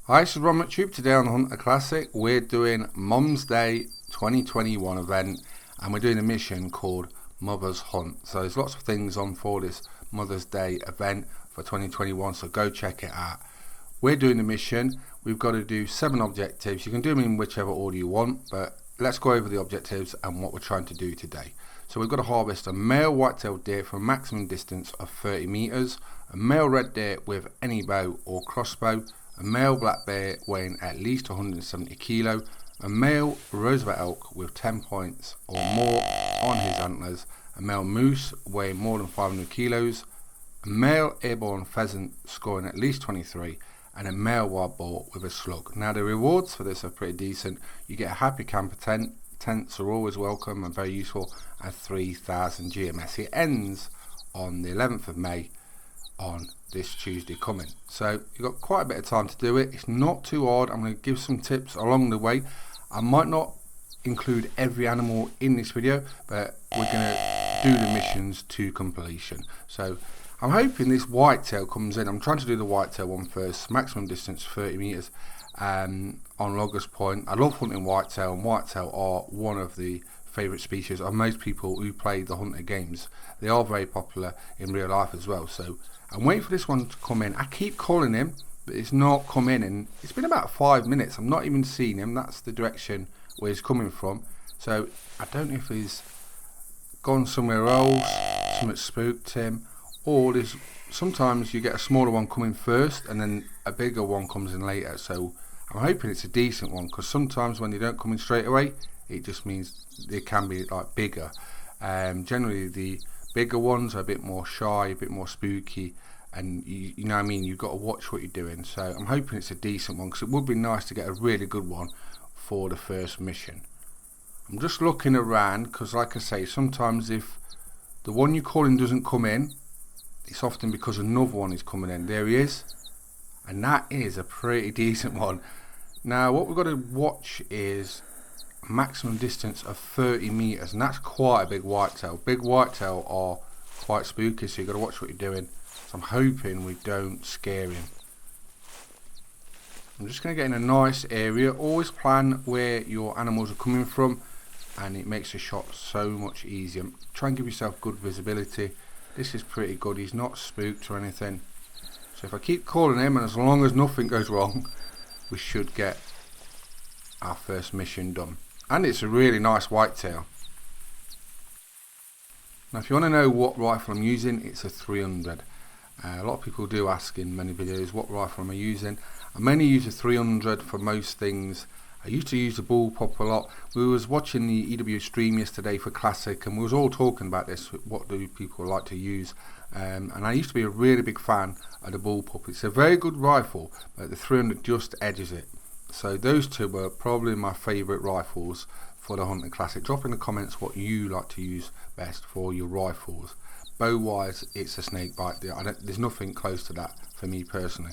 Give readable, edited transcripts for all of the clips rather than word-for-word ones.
Hi, this is Ron McTube. Today on the Hunter Classic, we're doing Mum's Day 2021 event, and we're doing a mission called Mother's Hunt. So there's lots of things on for this Mother's Day event for 2021, so go check it out. We're doing the mission. We've got to do 7 objectives. You can do them in whichever order you want, but let's go over the objectives and what we're trying to do today. So we've got to harvest a male whitetail deer for a maximum distance of 30 meters, a male red deer with any bow or crossbow, a male black bear weighing at least 170 kilo, a male Roosevelt elk with 10 points or more on his antlers, a male moose weighing more than 500 kilos, a male airborne pheasant scoring at least 23, and a male wild boar with a slug. Now the rewards for this are pretty decent. You get a happy camper tent. Tents are always welcome and very useful, and 3,000 GMS. It ends on the 11th of May on this Tuesday coming, so you've got quite a bit of time to do it. It's not too hard. I'm going to give some tips along the way. I might not include every animal in this video, but we're going to do the missions to completion. So I'm hoping this whitetail comes in. I'm trying to do the whitetail one first, maximum distance 30 meters on Loggers Point. I love hunting whitetail, and whitetail are one of the favourite species of most people who play the Hunter games. They are very popular in real life as well, so I'm waiting for this one to come in. I keep calling him, but it's not come in, and it's been about 5 minutes. I'm not even seeing him. That's the direction where he's coming from, so I don't know if he's gone somewhere else, something spooked him, or there's sometimes you get a smaller one coming first and then a bigger one comes in later. So I'm hoping it's a decent one, because sometimes when they don't come in straight away, it just means they can be like bigger. Generally the bigger ones are a bit more shy, a bit more spooky, and you know what I mean, you've got to watch what you're doing. So I'm hoping it's a decent one, because it would be nice to get a really good one for the first mission. I'm just looking around, because like I say, sometimes if the one you're calling doesn't come in, it's often because another one is coming in. There he is, and that is a pretty decent one. Now what we've got to watch is maximum distance of 30 meters, and that's quite a big whitetail. Big whitetail are quite spooky, so you've got to watch what you're doing. So I'm hoping we don't scare him. I'm just going to get in a nice area. Always plan where your animals are coming from, and it makes the shot so much easier. Try and give yourself good visibility. This is pretty good. He's not spooked or anything, so if I keep calling him, and as long as nothing goes wrong, we should get our first mission done. And it's a really nice whitetail. Now if you want to know what rifle I'm using, it's a 300. A lot of people do ask in many videos, what rifle am I using? I mainly use a 300 for most things. I used to use the bullpup a lot. We was watching the EW stream yesterday for Classic, and we was all talking about this, what do people like to use, and I used to be a really big fan of the bullpup. It's a very good rifle, but the 300 just edges it. So those two were probably my favourite rifles for the Hunter Classic. Drop in the comments what you like to use best for your rifles. Bow wise, it's a snake bite. There's nothing close to that for me personally.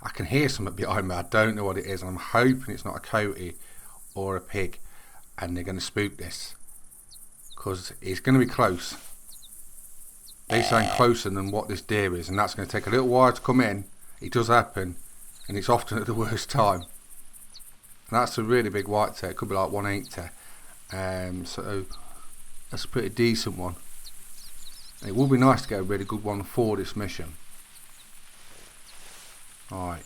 I can hear something behind me. I don't know what it is, and I'm hoping it's not a coyote or a pig and they're going to spook this, because it's going to be close. They sound closer than what this deer is, and that's going to take a little while to come in. It does happen, and it's often at the worst time. And that's a really big whitetail. It could be like 180. So that's a pretty decent one. And it would be nice to get a really good one for this mission. Alright,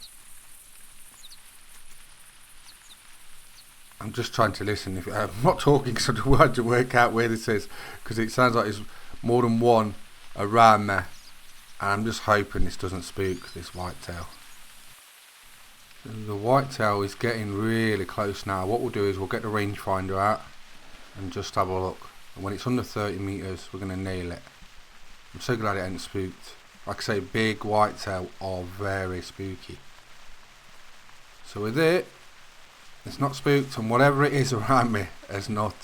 I'm just trying to listen. I'm not talking because I'm trying to work out where this is, because it sounds like there's more than one around there, and I'm just hoping this doesn't spook this whitetail. The whitetail is getting really close now. What we'll do is we'll get the rangefinder out and just have a look, and when it's under 30 meters we're going to nail it. I'm so glad it ain't spooked. Like I say, big whitetail are very spooky. So with it, it's not spooked, and whatever it is around me is not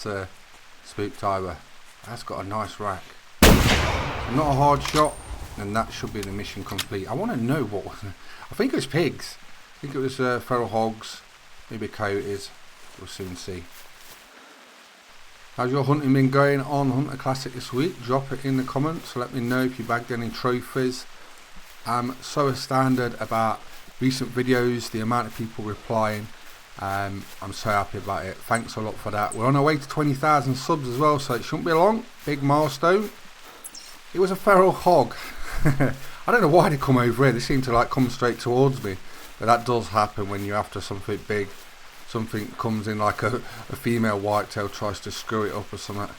spooked either. That's got a nice rack. Not a hard shot, and that should be the mission complete. I want to know what was it. I think it was pigs. I think it was feral hogs, maybe coyotes. We'll soon see. How's your hunting been going on Hunter Classic this week? Drop it in the comments. Let me know if you bagged any trophies. I'm so astounded about recent videos, the amount of people replying. I'm so happy about it. Thanks a lot for that. We're on our way to 20,000 subs as well, so it shouldn't be long. Big milestone. It was a feral hog. I don't know why they come over here. They seem to like come straight towards me, but that does happen when you're after something big. Something comes in like a female whitetail tries to screw it up or something.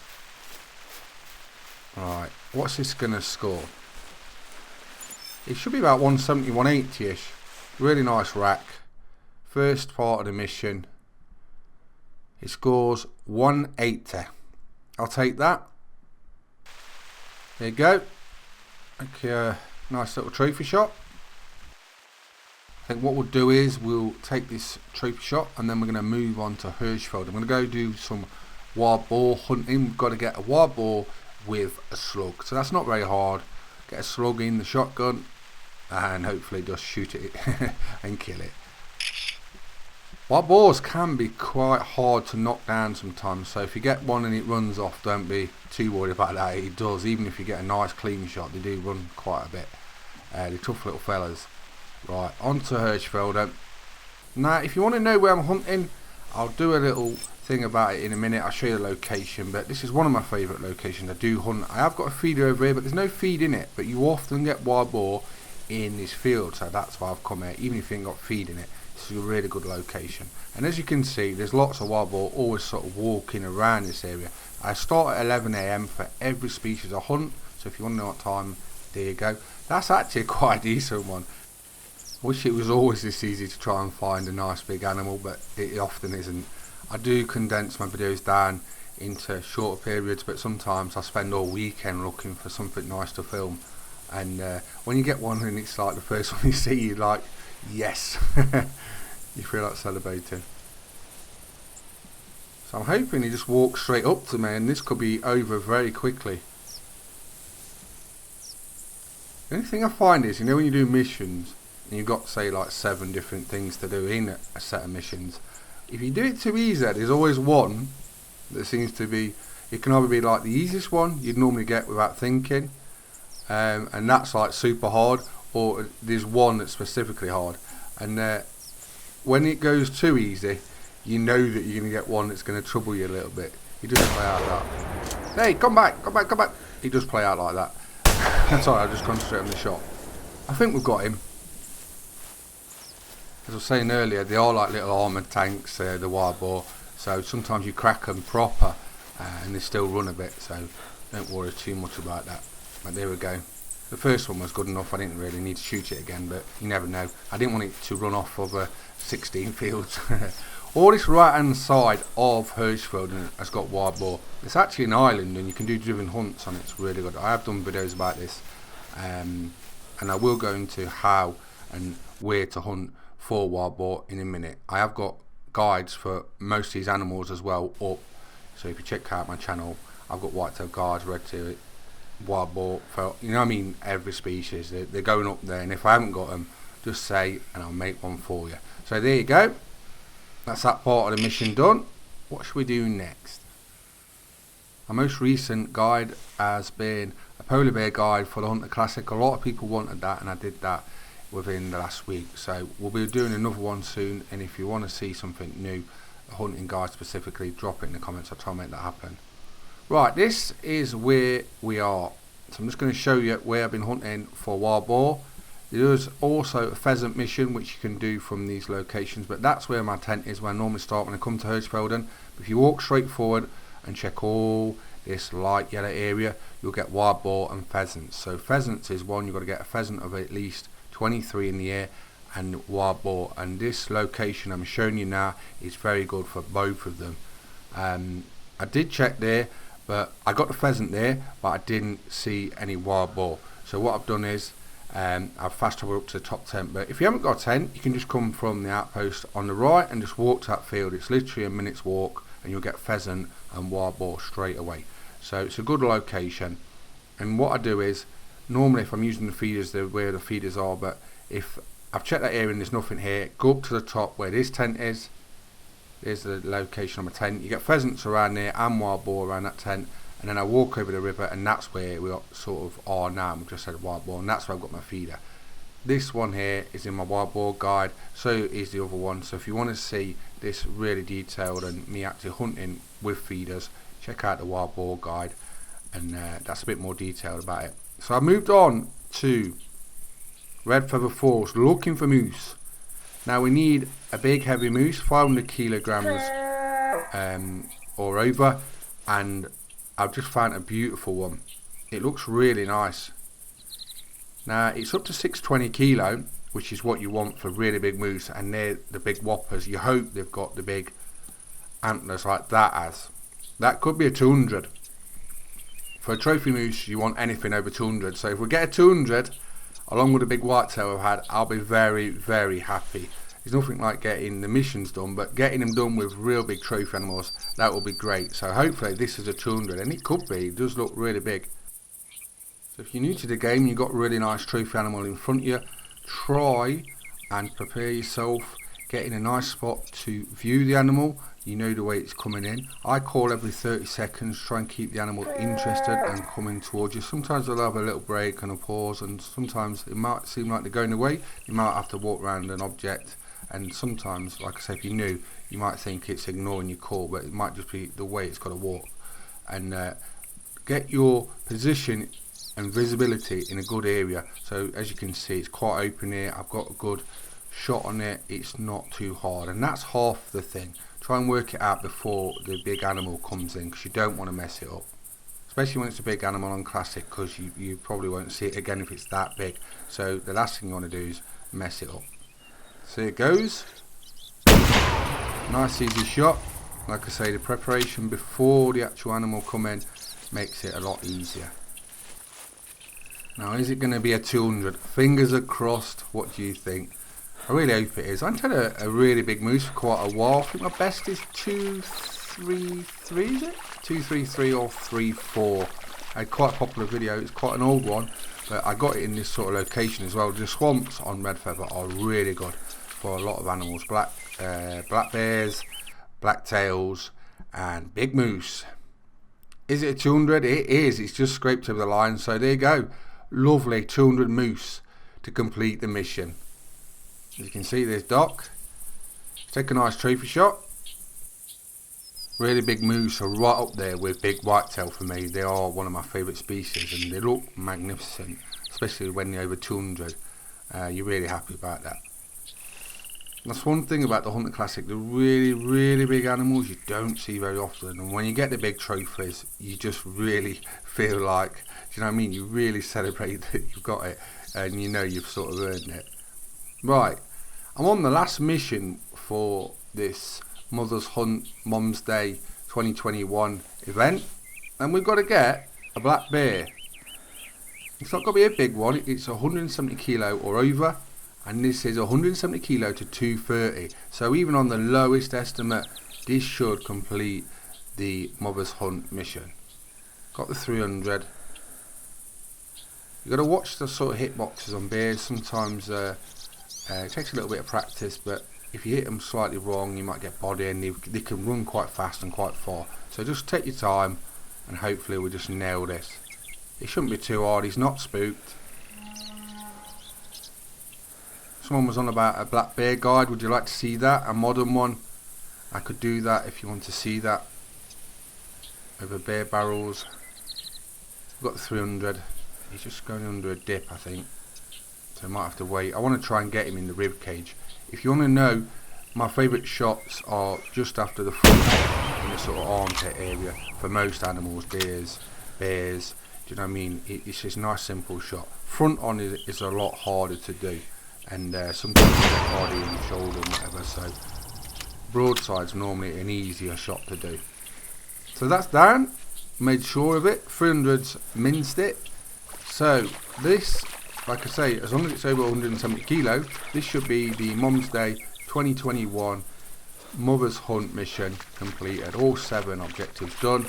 Right, what's this gonna score? It should be about 170, 180-ish. Really nice rack. First part of the mission. It scores 180. I'll take that. There you go. Okay, nice little trophy shot. I think what we'll do is we'll take this trophy shot and then we're going to move on to Hirschfeld. I'm going to go do some wild boar hunting. We've got to get a wild boar with a slug. So that's not very hard. Get a slug in the shotgun and hopefully just shoot it and kill it. Wild boars can be quite hard to knock down sometimes, so if you get one and it runs off, don't be too worried about that. It does, even if you get a nice clean shot, they do run quite a bit. They're tough little fellas. Right, on to Hirschfeld. Now, if you want to know where I'm hunting, I'll do a little thing about it in a minute. I'll show you the location, but this is one of my favourite locations. I do hunt. I have got a feeder over here, but there's no feed in it, but you often get wild boar in this field, so that's why I've come here, even if you ain't got feed in it. This is a really good location, and as you can see, there's lots of wild boar always sort of walking around this area. I start at 11 AM for every species I hunt, so if you want to know what time, there you go. That's actually quite a decent one. I wish it was always this easy to try and find a nice big animal, but it often isn't. I do condense my videos down into shorter periods, but sometimes I spend all weekend looking for something nice to film, and when you get one and it's like the first one you see, you're like, yes. You feel like celebrating. So I'm hoping he just walks straight up to me and this could be over very quickly. The only thing I find is, you know, when you do missions and you've got, say, like 7 different things to do in a set of missions, if you do it too easy, there's always one that seems to be, it can either be like the easiest one you'd normally get without thinking, and that's like super hard, or there's one that's specifically hard, and when it goes too easy, you know that you're going to get one that's going to trouble you a little bit. He doesn't play out like that. Hey, come back, come back, come back. He does play out like that. That's alright, I'll just concentrate on the shot. I think we've got him. As I was saying earlier, they are like little armoured tanks, the wild boar. So sometimes you crack them proper and they still run a bit, so don't worry too much about that. But there we go. The first one was good enough. I didn't really need to shoot it again, but you never know. I didn't want it to run off over 16 fields. All this right hand side of Hirschfeld has got wild boar. It's actually an island and you can do driven hunts on it. It's really good. I have done videos about this, and I will go into how and where to hunt for wild boar in a minute. I have got guides for most of these animals as well up, so if you check out my channel, I've got whitetail guides, red-tailed, wild boar, you know what I mean, every species. They're going up there, and if I haven't got them, just say and I'll make one for you. So there you go, that's that part of the mission done. What should we do next? Our most recent guide has been a polar bear guide for the Hunter Classic. A lot of people wanted that and I did that within the last week, so we'll be doing another one soon, and if you want to see something new, a hunting guide specifically, drop it in the comments. I'll try and make that happen. Right, this is where we are. So I'm just going to show you where I've been hunting for wild boar. There's also a pheasant mission which you can do from these locations, but that's where my tent is, where I normally start when I come to Hirschfelden. If you walk straight forward and check all this light yellow area, you'll get wild boar and pheasants. So pheasants is one, you've got to get a pheasant of at least 23 in the air, and wild boar, and this location I'm showing you now is very good for both of them. I did check there, but I got the pheasant there, but I didn't see any wild boar. So what I've done is I've fast traveled up to the top tent. But if you haven't got a tent, you can just come from the outpost on the right and just walk to that field. It's literally a minute's walk and you'll get pheasant and wild boar straight away. So it's a good location. And what I do is, normally if I'm using the feeders, they're where the feeders are, but if I've checked that area and there's nothing here, go up to the top where this tent is. There's the location of my tent. You get pheasants around there and wild boar around that tent, and then I walk over the river, and that's where we sort of are now. We've just had wild boar, and that's where I've got my feeder. This one here is in my wild boar guide, so is the other one. So if you want to see this really detailed and me actually hunting with feeders, check out the wild boar guide, and that's a bit more detailed about it. So I moved on to Red Feather Falls looking for moose. Now we need a big heavy moose, 500 kilograms or over, and I've just found a beautiful one. It looks really nice. Now it's up to 620 kilo, which is what you want for really big moose, and they're the big whoppers. You hope they've got the big antlers like that has. That could be a 200. For a trophy moose you want anything over 200, so if we get a 200 along with a big whitetail I've had, I'll be very, very happy. There's nothing like getting the missions done, but getting them done with real big trophy animals, that will be great. So hopefully this is a 200, and it could be. It does look really big. So if you're new to the game, you've got a really nice trophy animal in front of you, try and prepare yourself, get in a nice spot to view the animal. You know the way it's coming in. I call every 30 seconds, try and keep the animal interested and coming towards you. Sometimes they'll have a little break and a pause, and sometimes it might seem like they're going away. You might have to walk around an object, and sometimes, like I said, if you're new, you might think it's ignoring your call, but it might just be the way it's got to walk. And get your position and visibility in a good area. So as you can see, it's quite open here. I've got a good shot on it. It's not too hard, and that's half the thing. Try and work it out before the big animal comes in, because you don't want to mess it up, especially when it's a big animal on classic, because you probably won't see it again if it's that big. So the last thing you want to do is mess it up. So it goes. Nice easy shot. Like I say, the preparation before the actual animal come in makes it a lot easier. Now, is it going to be a 200? Fingers are crossed. What do you think? I really hope it is. I haven't had a really big moose for quite a while. I think my best is 233, is it? 233 or 34. I had quite a popular video. It's quite an old one, but I got it in this sort of location as well. The swamps on Red Feather are really good for a lot of animals. Black bears, blacktails, and big moose. Is it a 200? It is. It's just scraped over the line. So there you go. Lovely 200 moose to complete the mission. As you can see, there's Doc. Take a nice trophy shot. Really big moose are right up there with big whitetail for me. They are one of my favourite species, and they look magnificent, especially when they're over 200. You're really happy about that. That's one thing about the Hunter Classic. The really, really big animals you don't see very often, and when you get the big trophies, you just really feel like, do you know what I mean? You really celebrate that you've got it, and you know you've sort of earned it. Right, I'm on the last mission for this Mother's Hunt Mom's Day 2021 event, and we've got to get a black bear. It's not going to be a big one. It's 170 kilo or over, and this is 170 kilo to 230. So even on the lowest estimate, this should complete the Mother's Hunt mission. Got the 300. You've got to watch the sort of hitboxes on bears. Sometimes it takes a little bit of practice, but if you hit them slightly wrong, you might get body, and they can run quite fast and quite far. So just take your time, and hopefully we'll just nail this. It shouldn't be too hard. He's not spooked. Someone was on about a black bear guide. Would you like to see that? A modern one? I could do that if you want to see that. Over bear barrels. We've got the 300. He's just going under a dip, I think. So I might have to wait. I want to try and get him in the rib cage. If you want to know, my favourite shots are just after the front in the sort of armpit area for most animals, deers, bears. Do you know what I mean? It's just a nice simple shot. Front on is a lot harder to do, and sometimes you get body and shoulder and whatever. So broadside's normally an easier shot to do. So that's down. Made sure of it. 300's minced it. So this, like I say, as long as it's over 170 kilo, this should be the Mom's Day 2021 Mother's Hunt mission completed. All 7 objectives done.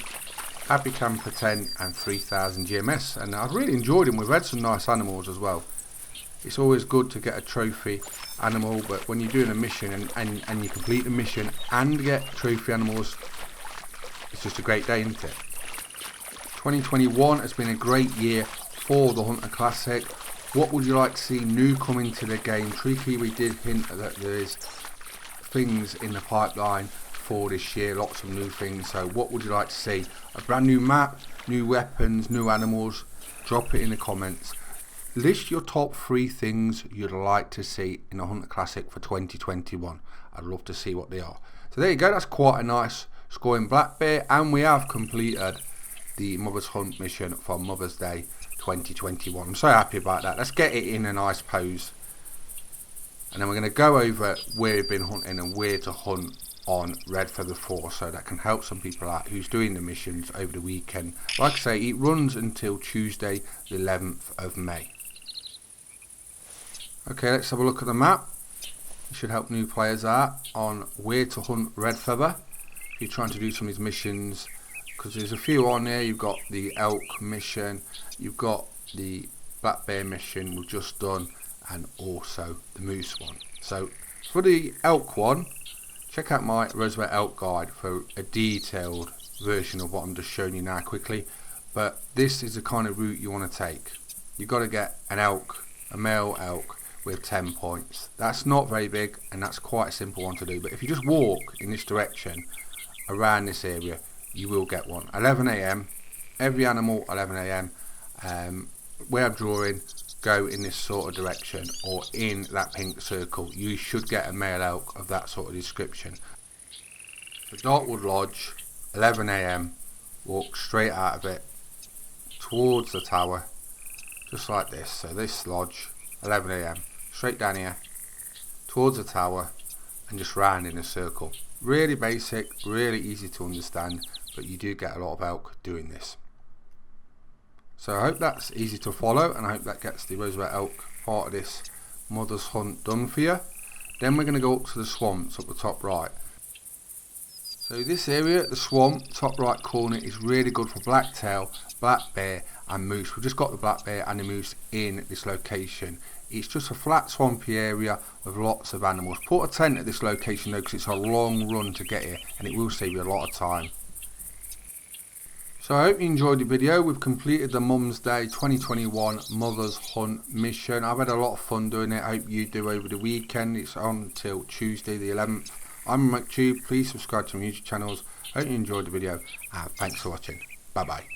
Happy Camper 10 and 3000 GMS, and I've really enjoyed them. We've had some nice animals as well. It's always good to get a trophy animal, but when you're doing a mission and you complete the mission and get trophy animals, it's just a great day, isn't it? 2021 has been a great year for the Hunter Classic. What would you like to see new coming to the game? Tricky, we did hint that there is things in the pipeline for this year, lots of new things. So what would you like to see? A brand new map, new weapons, new animals? Drop it in the comments. List your top 3 things you'd like to see in the Hunter Classic for 2021. I'd love to see what they are. So there you go, that's quite a nice score in black bear, and we have completed the Mother's Hunt mission for Mother's Day 2021. I'm so happy about that. Let's get it in a nice pose, and then we're going to go over where we've been hunting and where to hunt on Red Feather 4, so that can help some people out who's doing the missions over the weekend. Like I say, it runs until Tuesday the 11th of May. Okay, let's have a look at the map. It should help new players out on where to hunt Red Feather if you're trying to do some of these missions, because there's a few on there. You've got the elk mission, you've got the black bear mission we've just done, and also the moose one. So for the elk one, check out my Roosevelt elk guide for a detailed version of what I'm just showing you now quickly. But this is the kind of route you want to take. You've got to get an elk, a male elk, with 10 points. That's not very big, and that's quite a simple one to do. But if you just walk in this direction around this area, you will get one. 11 AM, every animal 11 AM. Where I'm drawing, go in this sort of direction or in that pink circle. You should get a male elk of that sort of description. The Darkwood Lodge, 11 AM, walk straight out of it towards the tower, just like this. So this lodge, 11 AM, straight down here towards the tower and just round in a circle. Really basic, really easy to understand, but you do get a lot of elk doing this. So I hope that's easy to follow, and I hope that gets the Roosevelt elk part of this Mother's Hunt done for you. Then we're going to go up to the swamps up the top right. So this area, the swamp, top right corner, is really good for blacktail, black bear and moose. We've just got the black bear and the moose in this location. It's just a flat swampy area with lots of animals. Put a tent at this location though, because it's a long run to get here, and it will save you a lot of time. So I hope you enjoyed the video. We've completed the Mum's Day 2021 Mother's Hunt mission. I've had a lot of fun doing it. I hope you do over the weekend. It's on until Tuesday the 11th. I'm McTube. Please subscribe to my YouTube channels. I hope you enjoyed the video, and thanks for watching. Bye bye.